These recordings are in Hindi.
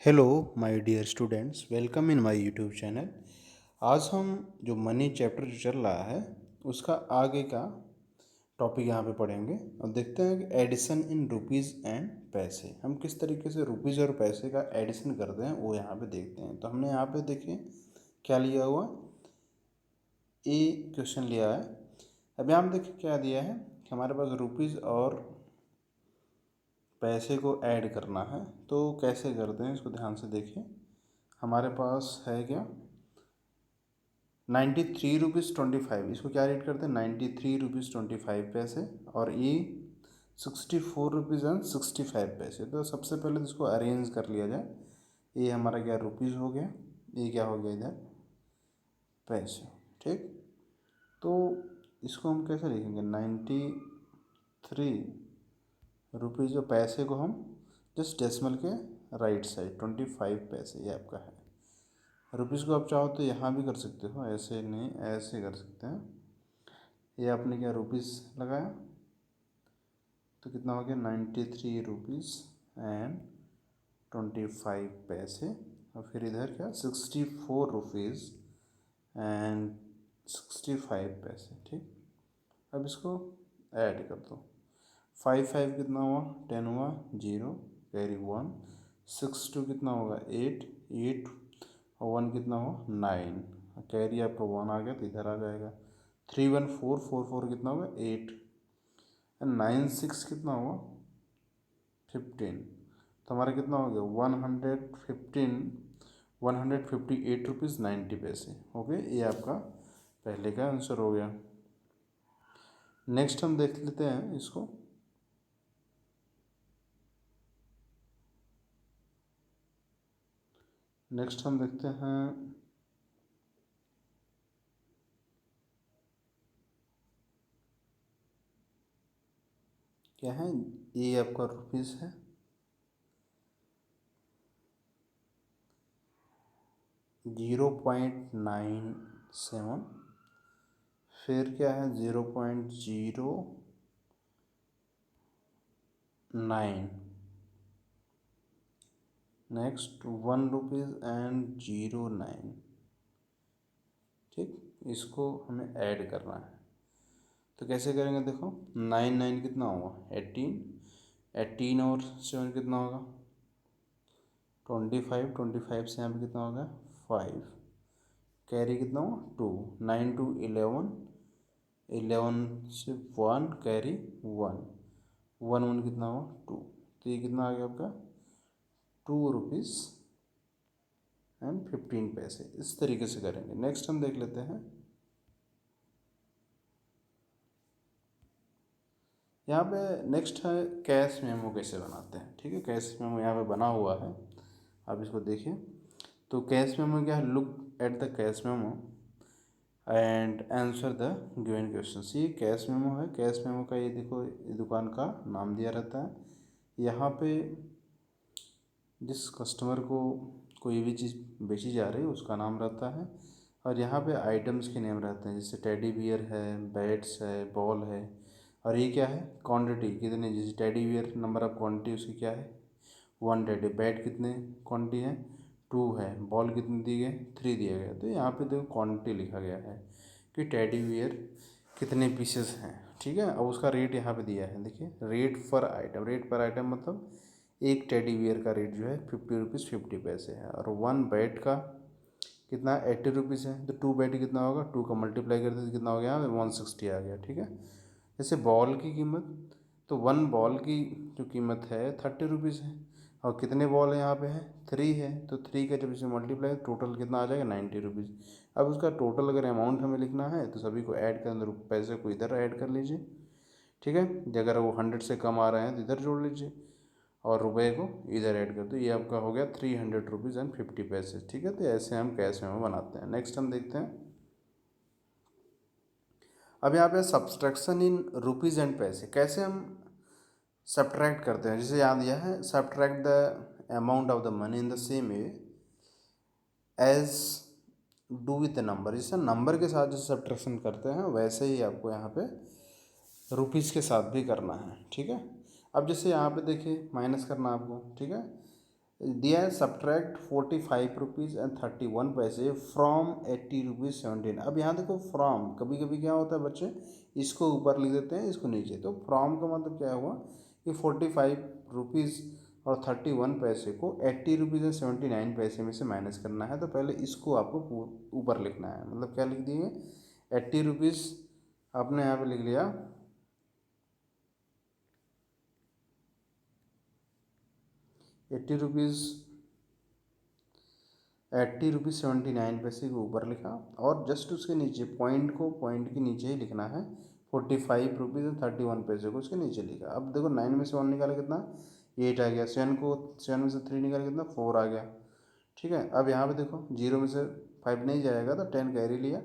Hello my dear students, welcome in my YouTube channel. आज हम जो मनी चैप्टर जो चल रहा है उसका आगे का टॉपिक यहाँ पे पढ़ेंगे और देखते हैं कि एडिशन इन रुपीज़ एंड पैसे हम किस तरीके से रुपीज़ और पैसे का एडिशन करते हैं वो यहाँ पे देखते हैं। तो हमने यहाँ पे देखिए क्या लिया हुआ, ए क्वेश्चन लिया है। अब यहाँ पे देखिए क्या दिया है कि हमारे पास रुपीज़ और पैसे को ऐड करना है। तो कैसे करते हैं इसको ध्यान से देखिए। हमारे पास है क्या 93 रुपीज़ 25, इसको क्या रेट करते हैं 93 रुपीज़ 25 पैसे और ये 64 रुपीज़ एंड 65 पैसे। तो सबसे पहले तो इसको अरेंज कर लिया जाए। ये हमारा क्या रुपीज़ हो गया, ये क्या हो गया इधर पैसे। ठीक, तो इसको हम कैसे लिखेंगे 93 रुपीज़ जो पैसे को हम जस्ट डेसिमल के राइट साइड 25 पैसे ये आपका है। रुपीज़ को आप चाहो तो यहाँ भी कर सकते हो, ऐसे नहीं ऐसे कर सकते हैं। ये आपने क्या रुपीज़ लगाया तो कितना हो गया 93 रुपीज़ एंड 25 पैसे और फिर इधर क्या 64 रुपीज़ एंड 65 पैसे। ठीक, अब इसको ऐड कर दो। 5 5 कितना हुआ 10 हुआ 0 कैरी 1, 6 2 कितना होगा 8 8 और 1 कितना हुआ 9 कैरी आपका 1 आ गया तो इधर आ जाएगा। 3 1 4 4 4 कितना होगा 8 एंड 9 6 कितना हुआ 15। तो हमारा कितना हो गया 158 रुपीज़ 90 पैसे। ओके, ये आपका पहले का आंसर हो गया। नेक्स्ट हम देख लेते हैं इसको। नेक्स्ट हम देखते हैं क्या है, ये आपका रुपीज़ है, 0.97, फिर क्या है 0.09, नेक्स्ट 1 रुपीज़ एंड 09। ठीक, इसको हमें ऐड करना है। तो कैसे करेंगे देखो 9 9 कितना होगा 18, 18 और 7 कितना होगा 25, 25 से यहाँ पे कितना होगा 5 कैरी कितना हुआ 2, 9 2 11, 11 से 1 कैरी 1 1 1 कितना हुआ 2। तो ये कितना आ गया आपका 2 रुपीज़ एंड 15 पैसे। इस तरीके से करेंगे। नेक्स्ट हम देख लेते हैं, यहाँ पे नेक्स्ट है कैश मेमो कैसे बनाते हैं। ठीक है, कैश मेमो यहाँ पे बना हुआ है, आप इसको देखिए। तो कैश मेमो क्या है, look at the cash memo and answer the given question. ये कैश मेमो है। कैश मेमो का ये देखो, ये दुकान का नाम दिया रहता है। यहाँ पे जिस कस्टमर को कोई भी चीज़ बेची जा रही है उसका नाम रहता है और यहाँ पे आइटम्स के नेम रहते हैं, जैसे टेडी बियर है, बैट्स है, बॉल है। और ये क्या है क्वांटिटी कितने, जैसे teddy bear number of quantity उसकी क्या है 1 टेडी, बैट कितने क्वांटिटी है 2 है, बॉल कितनी दी गई 3 दिया गया। तो यहाँ पे देखो क्वांटिटी लिखा गया है कि टेडी बियर कितने पीसेस हैं। ठीक है, अब उसका रेट यहाँ पे दिया है, देखिए रेट पर आइटम। रेट पर आइटम मतलब एक टेडी बियर का रेट जो है 50 रुपीज़ 50 पैसे है और 1 बैट का कितना 80 रुपीज़ है। तो 2 बैट कितना होगा 2 का मल्टीप्लाई करते तो कितना हो गया 160 आ गया। ठीक है, जैसे बॉल की कीमत, तो 1 बॉल की जो कीमत है 30 रुपीज़ है और कितने बॉल है यहाँ पे है 3 है। तो 3 का जब इसे मल्टीप्लाई टोटल कितना आ जाएगा 90 रुपीज़। अब उसका टोटल अगर अमाउंट हमें लिखना है तो सभी को ऐड कर, पैसे को इधर ऐड कर लीजिए। ठीक है, अगर वो 100 से कम आ रहे हैं तो इधर जोड़ लीजिए और रुपए को इधर ऐड कर दो। ये आपका हो गया 300 रुपीज़ एंड 50 पैसे। ठीक है, तो ऐसे हम कैश मेमो बनाते हैं। नेक्स्ट हम देखते हैं, अब यहाँ पे सब्सट्रैक्शन इन रुपीज़ एंड पैसे कैसे हम सब्ट्रैक्ट करते हैं। जैसे यहाँ दिया है subtract the amount of the money in the same way as do with number. जैसे नंबर के साथ जैसे सब्ट्रैक्शन करते हैं वैसे ही आपको यहाँ पे रुपीज़ के साथ भी करना है। ठीक है, अब जैसे यहाँ पे देखिए माइनस करना आपको। ठीक है, दिया है सब्ट्रैक्ट 45 रुपीज़ एंड 31 पैसे फ्रॉम 80 रुपीज़ 17। अब यहाँ देखो फ्रॉम, कभी कभी क्या होता है बच्चे इसको ऊपर लिख देते हैं इसको नीचे, तो फ्रॉम का मतलब क्या हुआ कि 45 रुपीज़ और 31 पैसे को 80 रुपीज़ एंड 79 पैसे में से माइनस करना है। तो पहले इसको आपको ऊपर लिखना है, मतलब क्या लिख दिए 80 रुपीज़ आपने यहाँ पे लिख लिया 80 रुपीज़ 79 पैसे को ऊपर लिखा, और जस्ट उसके नीचे पॉइंट को पॉइंट के नीचे ही लिखना है 45 रुपीज़ 31 पैसे को उसके नीचे लिखा। अब देखो 9 में से 1 निकाला कितना 8 आ गया, 7 में से 3 निकाला कितना 4 आ गया। ठीक है, अब यहाँ पे देखो 0 में से 5 नहीं जाएगा तो 10 कैरी लिया,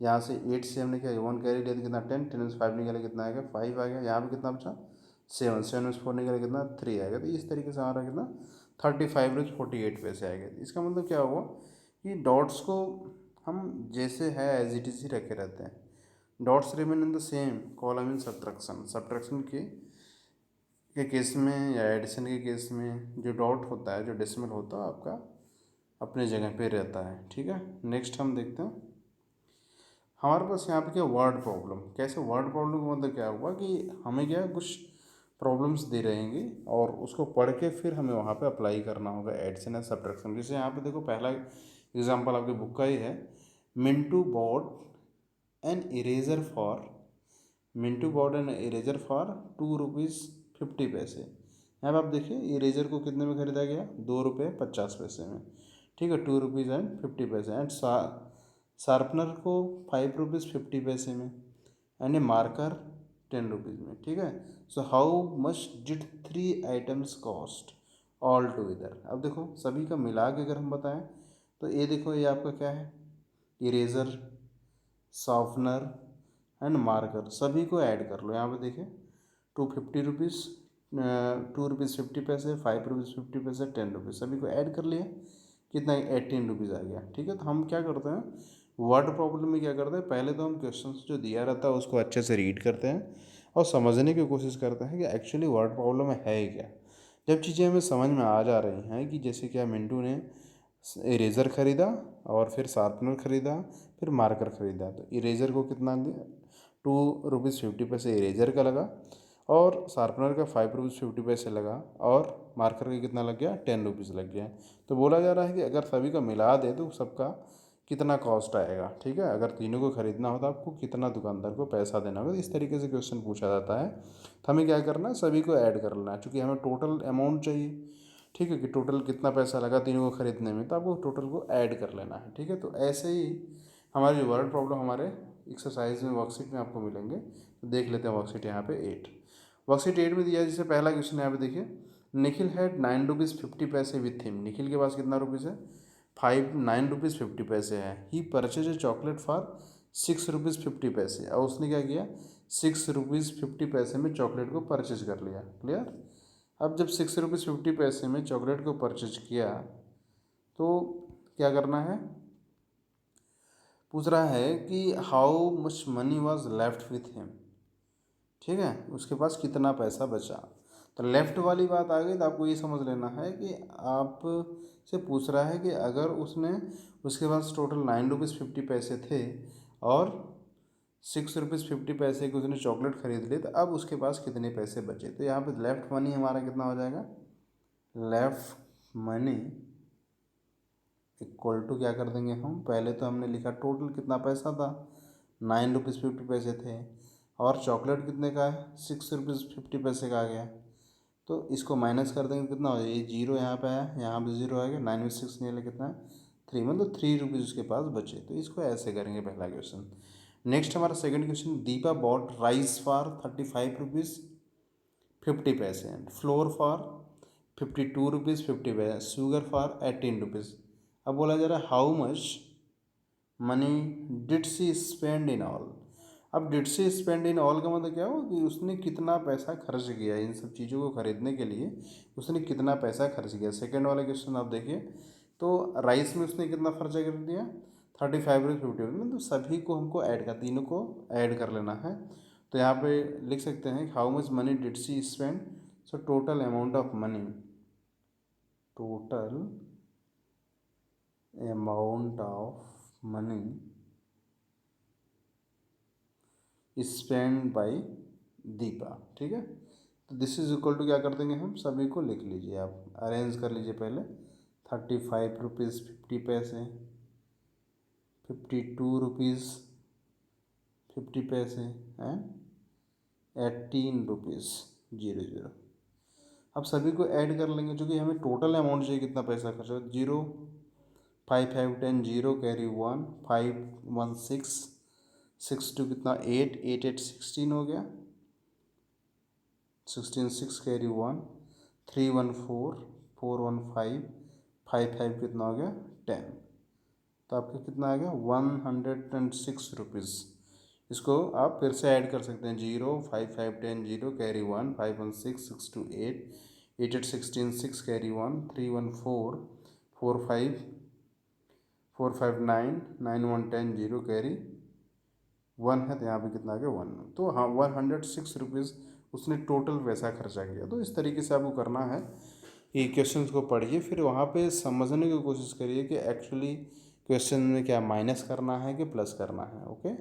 यहाँ से 8 से हमने क्या 1 कैरी लिया तो कितना 10, 10 में से 5 निकाला कितना आएगा 5 आ गया। यहाँ पे कितना बचा 7 में से 4 निकाला कितना 3 आएगा। तो इस तरीके से हमारा कितना 35 रुपीज़ 48 पैसे आएगा। इसका मतलब क्या हुआ कि डॉट्स को हम जैसे है एज इट इज़ ही रखे रहते हैं, dots remain in the same column in subtraction. Subtraction के केस में या एडिशन के केस में जो डॉट होता है, जो डेसिमल होता है आपका अपने जगह पे रहता है। ठीक है, नेक्स्ट हम देखते हैं हमारे पास यहाँ पे क्या वर्ड प्रॉब्लम। कैसे वर्ड प्रॉब्लम का मतलब क्या हुआ कि हमें क्या कुछ प्रॉब्लम्स दे रहेंगे और उसको पढ़ के फिर हमें वहाँ पे अप्लाई करना होगा एडिशन या सब्ट्रैक्शन। जैसे यहाँ पे देखो पहला एग्जांपल आपकी बुक का ही है, Mintu bot an eraser for ₹2.50 यहाँ पर आप देखिए इरेजर को कितने में खरीदा गया ₹2.50 में। ठीक है, ₹2.50 एंड शार्पनर को ₹5.50 में एंड ए मार्कर ₹10 में। ठीक है, so how much did 3 items cost all together. अब देखो सभी का मिला के अगर हम बताएं तो ये देखो ये आपका क्या है इरेज़र, सॉफ्टनर एंड मार्कर, सभी को ऐड कर लो। यहाँ पे देखिए 250 रुपीज़, ₹2.50, ₹5.50, ₹10, सभी को ऐड कर लिया कितना 18 रुपीज़ आ गया। ठीक है, तो हम क्या करते हैं वर्ड प्रॉब्लम में क्या करते हैं पहले तो हम क्वेश्चन जो दिया रहता है उसको अच्छे से रीड करते हैं और समझने की कोशिश करते हैं कि एक्चुअली वर्ड प्रॉब्लम है क्या। जब चीज़ें हमें समझ में आ जा रही हैं कि जैसे क्या मिंटू ने इरेज़र ख़रीदा और फिर शार्पनर ख़रीदा फिर मार्कर ख़रीदा, तो इरेज़र को कितना दिया ₹2.50 इरेज़र का लगा और शार्पनर का ₹5.50 लगा और मार्कर का कितना लग गया ₹10 लग गया। तो बोला जा रहा है कि अगर सभी का मिला दे तो सबका कितना कॉस्ट आएगा। ठीक है, अगर तीनों को खरीदना हो तो आपको कितना दुकानदार को पैसा देना होगा। इस तरीके से क्वेश्चन पूछा जाता है, तो हमें क्या करना है सभी को ऐड कर लेना है चूँकि हमें टोटल अमाउंट चाहिए। ठीक है, कि टोटल कितना पैसा लगा तीनों को खरीदने में, तो आपको टोटल को ऐड कर लेना है। ठीक है, तो ऐसे ही हमारे जो वर्ड प्रॉब्लम हमारे एक्सरसाइज में वर्कशीट में आपको मिलेंगे। तो देख लेते हैं वर्कशीट यहाँ पे 8, वर्कशीट 8 में दिया है। जैसे पहला क्वेश्चन यहाँ पे देखिए, Nikhil had ₹9.50 with him. Nikhil के पास कितना रुपीज़ है ₹9.50 है। ही परचेज ए चॉकलेट फॉर ₹6.50 और उसने क्या किया ₹6.50 में चॉकलेट को परचेज कर लिया। क्लियर। अब जब ₹6.50 में चॉकलेट को परचेज किया तो क्या करना है, पूछ रहा है कि how much money was left with him. ठीक है, उसके पास कितना पैसा बचा। तो लेफ्ट वाली बात आ गई, तो आपको ये समझ लेना है कि आप से पूछ रहा है कि अगर उसके पास टोटल ₹9.50 थे और ₹6.50 के उसने चॉकलेट खरीद ली, तो अब उसके पास कितने पैसे बचे। तो यहाँ पे लेफ्ट मनी हमारा कितना हो जाएगा, लेफ्ट मनी इक्वल टू क्या कर देंगे हम, पहले तो हमने लिखा टोटल कितना पैसा था ₹9.50 थे और चॉकलेट कितने का है ₹6.50 का आ गया। तो इसको माइनस कर देंगे कितना हो जाएगा, ये जीरो यहाँ पे है यहाँ पे जीरो आएगा, 9 में 6 नहीं ले कितना है 3, मतलब ₹3 उसके पास बचे। तो इसको ऐसे करेंगे पहला क्वेश्चन। नेक्स्ट हमारा second question, Deepa bought rice for ₹35.50 and flour for ₹52.50, sugar for ₹18। अब बोला जा रहा है how much money did she spend in all. अब did she spend in all का मतलब क्या हो कि उसने कितना पैसा खर्च किया इन सब चीज़ों को खरीदने के लिए, उसने कितना पैसा खर्च किया। सेकंड वाला क्वेश्चन आप देखिए, तो राइस में उसने कितना खर्चा कर दिया ₹35.50, मतलब सभी को हमको ऐड कर तीनों को ऐड कर लेना है। तो यहाँ पे लिख सकते हैं how much money did she spend, so total amount of money total amount of money spend by Deepa, ठीक है। तो दिस इज इक्वल टू क्या कर देंगे हम, सभी को लिख लीजिए, आप अरेंज कर लीजिए पहले। 35 रुपीज़ 50 पैसे, 52 रुपीज़ 50 पैसे एंड 18 रुपीज़ 00। अब सभी को ऐड कर लेंगे, जो कि हमें टोटल अमाउंट चाहिए कितना पैसा खर्च हो। 0 5 5 10 0 कैरी 1 5 1 6 6 2 कितना 8 8 8 16 हो गया, 16 6 कैरी 1 3 1 4 4 1 5 5 5 कितना हो गया 10। तो आपका कितना आ गया 106 रुपीज़। इसको आप फिर से ऐड कर सकते हैं। 0 5 5 10 0 कैरी 1 5 1 6 6 2 8 8 8 16 6 कैरी 1 3 1 4 4 5 4 5 9 9 1 10 0 कैरी 1 है, तो यहाँ पे कितना आ गया 1। तो हाँ 106 रुपीज़ उसने टोटल पैसा खर्चा किया। तो इस तरीके से आपको करना है कि क्वेश्चन को पढ़िए, फिर वहाँ पे समझने की कोशिश करिए कि एक्चुअली क्वेश्चन में क्या माइनस करना है कि प्लस करना है। ओके,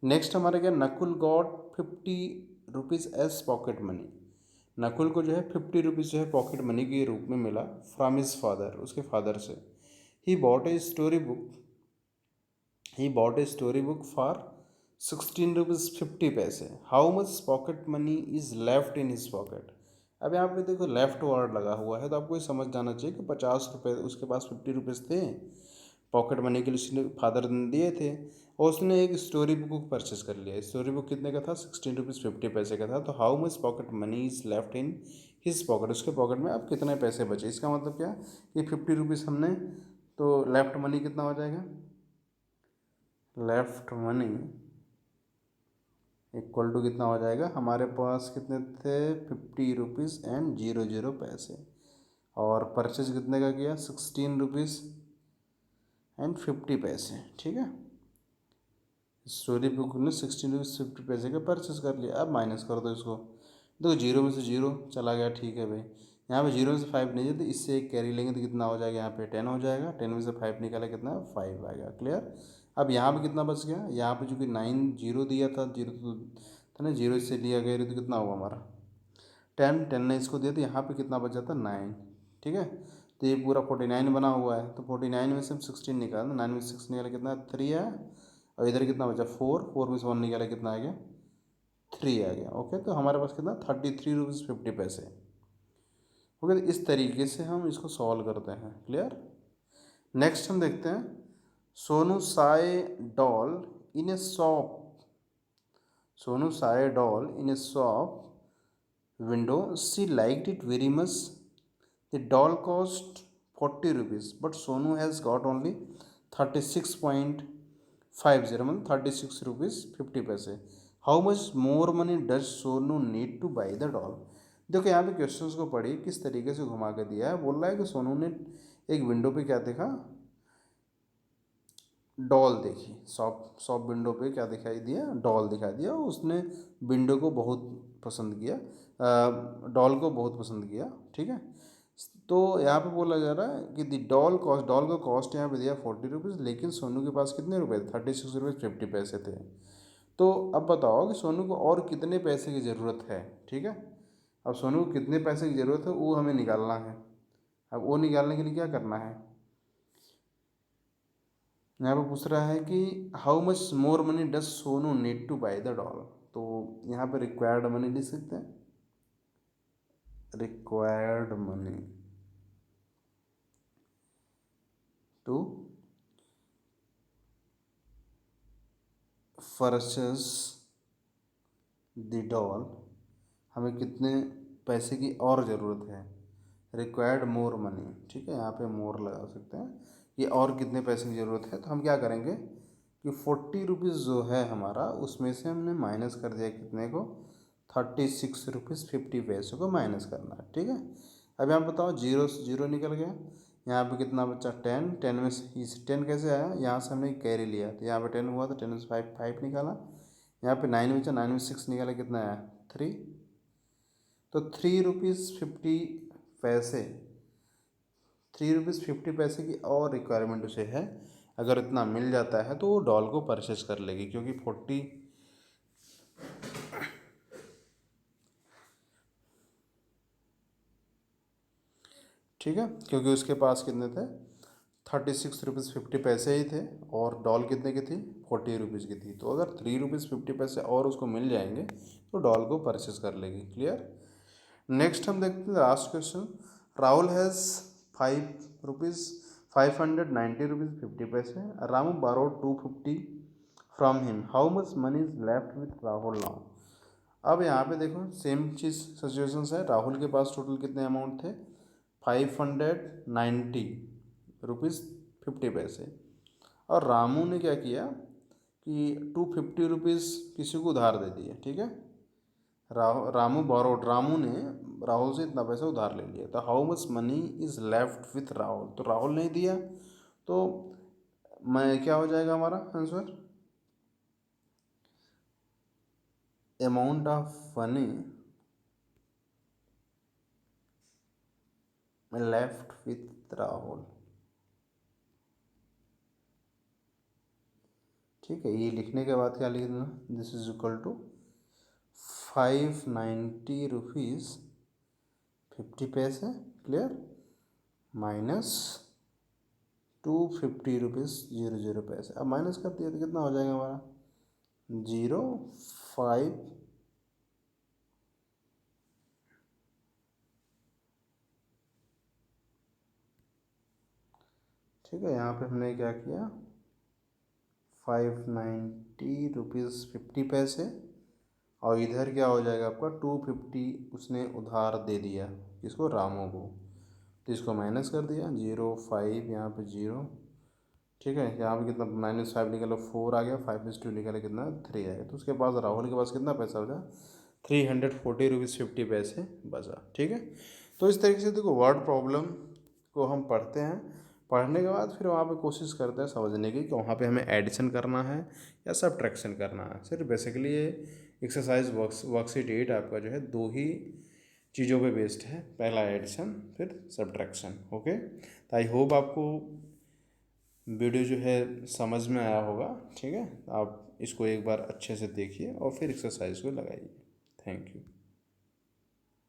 नेक्स्ट हमारे क्या, Nakul got 50 rupees as pocket money. Nakul को जो है 50 रुपीज़ जो है पॉकेट मनी के रूप में मिला फ्रॉम हिज फादर, उसके फादर से। He bought a story book for 16 rupees 50 पैसे। How much pocket money is left in his pocket. अब यहाँ पे देखो लेफ्ट वर्ड लगा हुआ है, तो आपको ये समझ जाना चाहिए कि 50 रुपये उसके पास 50 रुपीज़ थे पॉकेट मनी के लिए, उसने फादर ने दिए थे, और उसने एक स्टोरी बुक परचेस कर लिया। स्टोरी बुक कितने का था, 16 रुपीज़ 50 पैसे का था। तो how much pocket money is left in his pocket, उसके पॉकेट में अब कितने पैसे बचे। इसका मतलब क्या कि 50 रुपीज़ हमने, तो लेफ्ट मनी कितना हो जाएगा, लेफ्ट मनी इक्वल टू कितना हो जाएगा, हमारे पास कितने थे 50 रुपीज़ एंड 00 पैसे, और परचेज कितने का किया 16 रुपीज़ एंड 50 पैसे, ठीक है। स्टोरी बुक ने 16 रुपीज़ 50 पैसे का परचेज कर लिया। अब माइनस कर दो इसको, देखो 0 में से 0 चला गया, ठीक है भाई। यहाँ पे 0 में से 5 नहीं है, तो इससे एक कैरी लेंगे तो कितना हो जाएगा, यहाँ पे 10 हो जाएगा। 10 में से 5 निकाला कितना 5 आएगा, क्लियर। अब यहाँ पे कितना बच गया, यहाँ पे जो कि 9 0 दिया था, 0 तो था ना, 0 इससे लिया गया तो कितना हुआ हमारा 10 ने इसको दिया, तो यहाँ पे कितना बच जाता 9, ठीक है। तो ये पूरा 49 बना हुआ है, तो 49 में से हम 16 निकालना, 9 में से 6 निकाला कितना 3 है, और इधर कितना बचा 4 में से 1 निकाला कितना आ गया 3 आ गया। ओके, तो हमारे पास कितना 33 रुपीज़ 50 पैसे। ओके, तो इस तरीके से हम इसको सॉल्व करते हैं, क्लियर। नेक्स्ट हम देखते हैं, Sonu Sai doll in A shop, Sonu Sai doll in A shop window, she liked it very much. The doll cost 40 rupees, but Sonu has got only 36.50, मतलब 36 रुपीज़ 50 पैसे। How much more money does Sonu need to buy the doll. देखो यहाँ पे क्वेश्चंस को पढ़िए किस तरीके से घुमा के दिया है। बोल रहा है कि सोनू ने एक विंडो पे क्या देखा, डॉल देखी, शॉप विंडो पे क्या दिखाई दिया, डॉल दिखाई दिया। उसने विंडो को बहुत पसंद किया, डॉल को बहुत पसंद किया, ठीक है। तो यहाँ पे बोला जा रहा है कि दी डॉल कॉस्ट, डॉल का कॉस्ट यहाँ पे दिया 40 रुपीज़, लेकिन सोनू के पास कितने रुपए थे 36 रुपीज़ 50 पैसे थे। तो अब बताओ कि सोनू को और कितने पैसे की ज़रूरत है, ठीक है। अब सोनू को कितने पैसे की ज़रूरत है वो हमें निकालना है। अब वो निकालने के लिए क्या करना है, यहाँ पे पूछ रहा है कि how much more money does Sonu need to buy the doll. तो यहाँ पे रिक्वायर्ड मनी लिख सकते हैं, required money to purchase the doll, हमें कितने पैसे की और ज़रूरत है, रिक्वायर्ड मोर मनी, ठीक है। यहाँ पे मोर लगा सकते हैं, ये और कितने पैसे की ज़रूरत है। तो हम क्या करेंगे कि 40 रुपीज़ जो है हमारा, उसमें से हमने माइनस कर दिया कितने को 36 रुपीज़ 50 पैसे को माइनस करना है, ठीक है। अब यहाँ बताओ 0 से 0 निकल गया, यहाँ पे कितना बचा 10, 10 में से इस 10 कैसे आया, यहाँ से हमने कैरी लिया, तो यहाँ पे 10 हुआ, तो 10 में से 5 निकाला। यहाँ पे 9 बचा, 9 में 6 निकाला कितना आया 3। तो 3 रुपीज़ 50 पैसे ₹3.50 की और रिक्वायरमेंट उसे है। अगर इतना मिल जाता है तो वो डॉल को परचेस कर लेगी, क्योंकि 40 ठीक है, क्योंकि उसके पास कितने थे, ₹36.50 ही थे, और डॉल कितने की थी, ₹40 की थी। तो अगर ₹3.50 और उसको मिल जाएंगे तो डॉल को परचेस कर लेगी। क्लियर। नेक्स्ट हम देखते हैं last question. Rahul has ₹5 ₹590.50। Ramu borrowed 250 from him, how much money is left with Rahul now. अब यहाँ पे देखो सेम चीज़ सिचुएशन है। राहुल के पास टोटल कितने अमाउंट थे, ₹590.50। और रामू ने क्या किया कि ₹250 किसी को उधार दे दिए। ठीक है, रामू बोरोड, रामू ने राहुल से इतना पैसा उधार ले लिया। तो how much money is left with Rahul, तो राहुल नहीं दिया, तो मैं क्या हो जाएगा हमारा answer, amount of money left with Rahul. ठीक है, ये लिखने के बाद क्या लिख देना, this is equal to ₹590.50। Clear, minus ₹250.00। अब माइनस कर दिया तो कितना हो जाएगा हमारा, 0.5। ठीक है, यहाँ पे हमने क्या किया, ₹590.50, और इधर क्या हो जाएगा आपका 250 उसने उधार दे दिया, किसको, रामू को। तो इसको माइनस कर दिया, 0.5 यहाँ पे 0। ठीक है, यहाँ पे कितना, -5 निकला 4 आ गया, 5/2 निकला कितना 3 आएगा। तो उसके पास, राहुल के पास कितना पैसा बचा, ₹340.50 बचा। ठीक है, तो इस तरीके से देखो वर्ड प्रॉब्लम को हम पढ़ते हैं। पढ़ने के बाद फिर वहाँ पे कोशिश करते हैं समझने की कि वहाँ पे हमें एडिशन करना है या सब्ट्रैक्शन करना है। सिर्फ बेसिकली ये एक्सरसाइज वर्कशीट 8 आपका जो है दो ही चीज़ों पे बेस्ड है, पहला एडिशन फिर सब्ट्रैक्शन। ओके, तो आई होप आपको वीडियो जो है समझ में आया होगा। ठीक है, आप इसको एक बार अच्छे से देखिए और फिर एक्सरसाइज को लगाइए। Thank you.